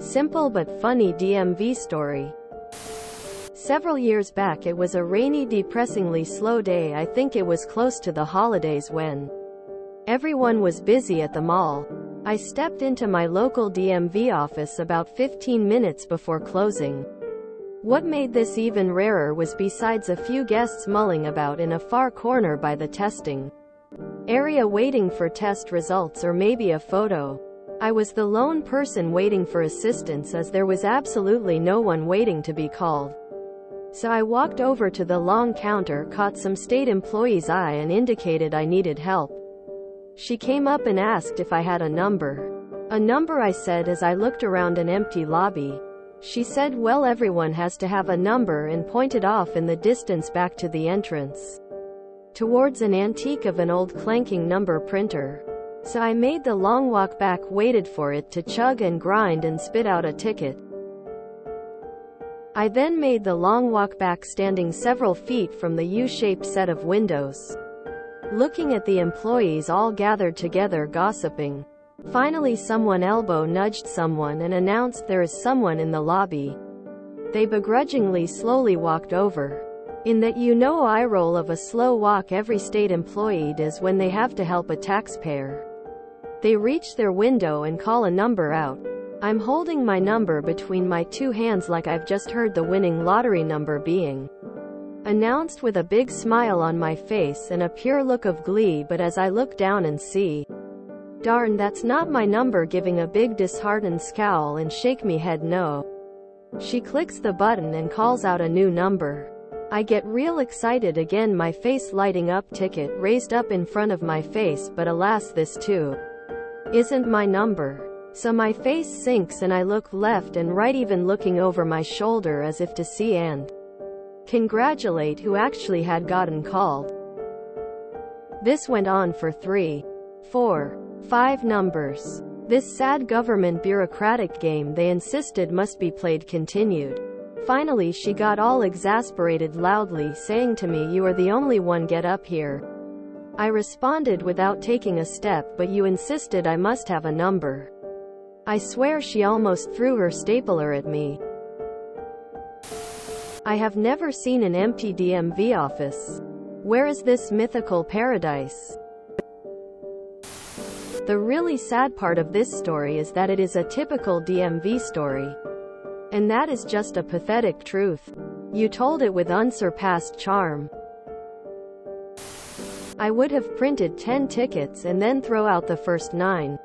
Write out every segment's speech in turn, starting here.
Simple but funny DMV story. Several years back, it was a rainy, depressingly slow day. I think it was close to the holidays when everyone was busy at the mall. I stepped into my local DMV office about 15 minutes before closing. What made this even rarer was, besides a few guests mulling about in a far corner by the testing area waiting for test results or maybe a photo, I was the lone person waiting for assistance, as there was absolutely no one waiting to be called. So I walked over to the long counter, caught some state employee's eye and indicated I needed help. She came up and asked if I had a number. A number, I said as I looked around an empty lobby. She said, well, everyone has to have a number, and pointed off in the distance back to the entrance, towards an antique of an old clanking number printer. So I made the long walk back, waited for it to chug and grind and spit out a ticket. I then made the long walk back, standing several feet from the U-shaped set of windows, looking at the employees all gathered together gossiping. Finally someone elbow nudged someone and announced, there is someone in the lobby. They begrudgingly slowly walked over. In that eye roll of a slow walk every state employee does when they have to help a taxpayer. They reach their window and call a number out. I'm holding my number between my two hands like I've just heard the winning lottery number being announced, with a big smile on my face and a pure look of glee. But as I look down and see, darn, that's not my number, giving a big disheartened scowl and shake me head no. She clicks the button and calls out a new number. I get real excited again, my face lighting up, ticket raised up in front of my face, but alas, this too isn't my number. So my face sinks and I look left and right, even looking over my shoulder as if to see and congratulate who actually had gotten called. This went on for 3, 4, 5 numbers. This sad government bureaucratic game, they insisted, must be played, continued. Finally she got all exasperated, loudly saying to me, you are the only one, get up here. I responded without taking a step, but you insisted I must have a number. I swear she almost threw her stapler at me. I have never seen an empty DMV office. Where is this mythical paradise? The really sad part of this story is that it is a typical DMV story. And that is just a pathetic truth. You told it with unsurpassed charm. I would have printed 10 tickets and then throw out the first 9.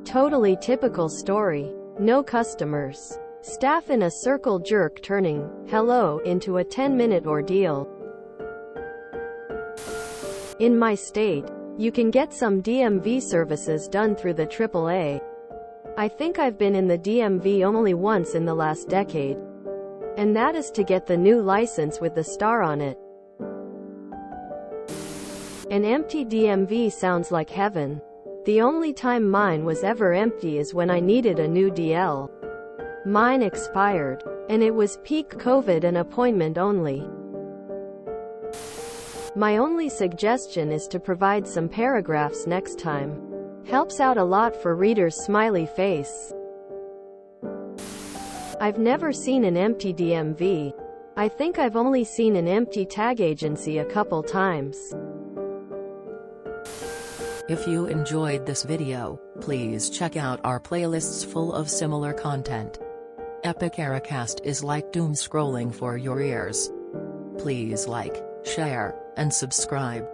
Totally typical story. No customers. Staff in a circle jerk turning hello into a 10-minute ordeal. In my state, you can get some DMV services done through the AAA. I think I've been in the DMV only once in the last decade. And that is to get the new license with the star on it. An empty DMV sounds like heaven. The only time mine was ever empty is when I needed a new DL. Mine expired. And it was peak COVID and appointment only. My only suggestion is to provide some paragraphs next time. Helps out a lot for readers' smiley face. I've never seen an empty DMV. I think I've only seen an empty tag agency a couple times. If you enjoyed this video, please check out our playlists full of similar content. Epic Eracast is like doom scrolling for your ears. Please like, share, and subscribe.